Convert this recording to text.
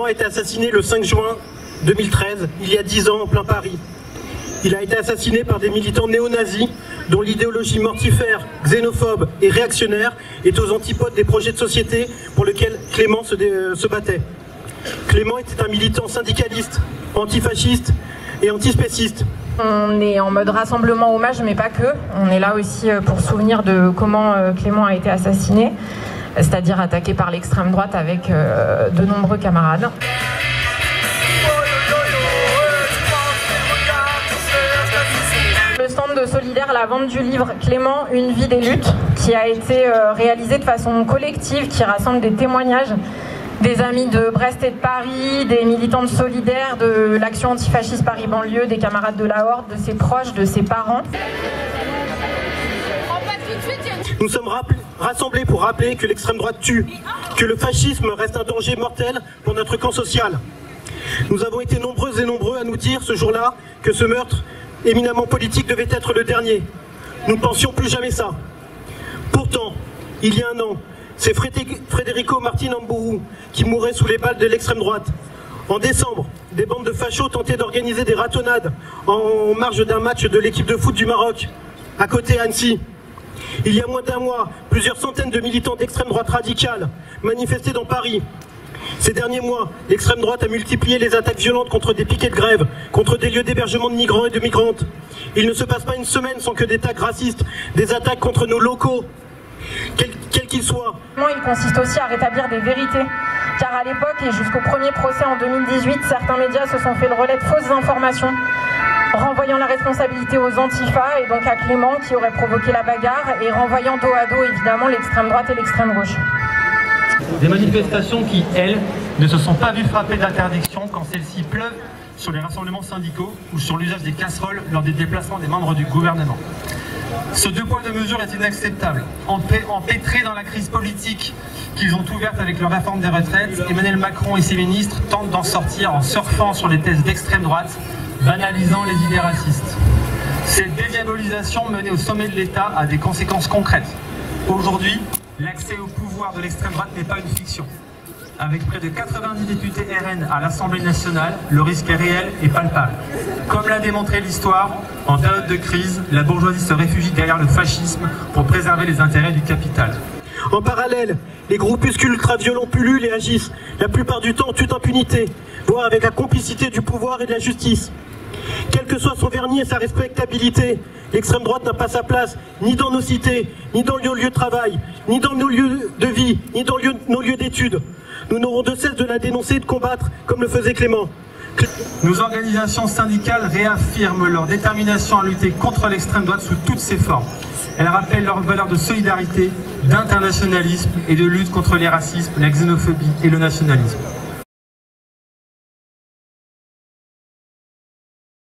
a été assassiné le 5 juin 2013, il y a 10 ans, en plein Paris. Il a été assassiné par des militants néo-nazis dont l'idéologie mortifère, xénophobe et réactionnaire est aux antipodes des projets de société pour lesquels Clément se battait. Clément était un militant syndicaliste, antifasciste et antispéciste. On est en mode rassemblement hommage, mais pas que. On est là aussi pour se souvenir de comment Clément a été assassiné, c'est-à-dire attaqué par l'extrême droite avec de nombreux camarades. Le stand de Solidaire, la vente du livre Clément, une vie des luttes, qui a été réalisé de façon collective, qui rassemble des témoignages des amis de Brest et de Paris, des militants de Solidaire, de l'action antifasciste Paris-Banlieue, des camarades de la Horde, de ses proches, de ses parents. Nous sommes rassemblés pour rappeler que l'extrême droite tue, que le fascisme reste un danger mortel pour notre camp social. Nous avons été nombreuses et nombreux à nous dire ce jour-là que ce meurtre éminemment politique devait être le dernier. Nous ne pensions plus jamais ça. Pourtant, il y a un an, c'est Federico Martin Ambourou qui mourait sous les balles de l'extrême droite. En décembre, des bandes de fachos tentaient d'organiser des ratonnades en marge d'un match de l'équipe de foot du Maroc, à côté Annecy. Il y a moins d'un mois, plusieurs centaines de militants d'extrême droite radicale manifestaient dans Paris. Ces derniers mois, l'extrême droite a multiplié les attaques violentes contre des piquets de grève, contre des lieux d'hébergement de migrants et de migrantes. Il ne se passe pas une semaine sans que des tags racistes, des attaques contre nos locaux, quels qu'ils soient. Il consiste aussi à rétablir des vérités. Car à l'époque et jusqu'au premier procès en 2018, certains médias se sont fait le relais de fausses informations, renvoyant la responsabilité aux Antifa et donc à Clément qui aurait provoqué la bagarre et renvoyant dos à dos évidemment l'extrême droite et l'extrême gauche. Des manifestations qui, elles, ne se sont pas vues frapper d'interdiction quand celles-ci pleuvent sur les rassemblements syndicaux ou sur l'usage des casseroles lors des déplacements des membres du gouvernement. Ce deux poids deux mesures est inacceptable. Empêtrés dans la crise politique qu'ils ont ouverte avec leur réforme des retraites, Emmanuel Macron et ses ministres tentent d'en sortir en surfant sur les thèses d'extrême droite, banalisant les idées racistes. Cette dédiabolisation menée au sommet de l'État a des conséquences concrètes. Aujourd'hui, l'accès au pouvoir de l'extrême droite n'est pas une fiction. Avec près de 90 députés RN à l'Assemblée nationale, le risque est réel et palpable. Comme l'a démontré l'histoire, en période de crise, la bourgeoisie se réfugie derrière le fascisme pour préserver les intérêts du capital. En parallèle, les groupuscules ultra-violents pullulent et agissent, la plupart du temps en toute impunité, voire avec la complicité du pouvoir et de la justice. Quel que soit son vernis et sa respectabilité, l'extrême droite n'a pas sa place ni dans nos cités, ni dans nos lieux de travail, ni dans nos lieux de vie, ni dans nos lieux d'études. Nous n'aurons de cesse de la dénoncer et de combattre comme le faisait Clément. Nos organisations syndicales réaffirment leur détermination à lutter contre l'extrême droite sous toutes ses formes. Elles rappellent leurs valeurs de solidarité, d'internationalisme et de lutte contre les racismes, la xénophobie et le nationalisme.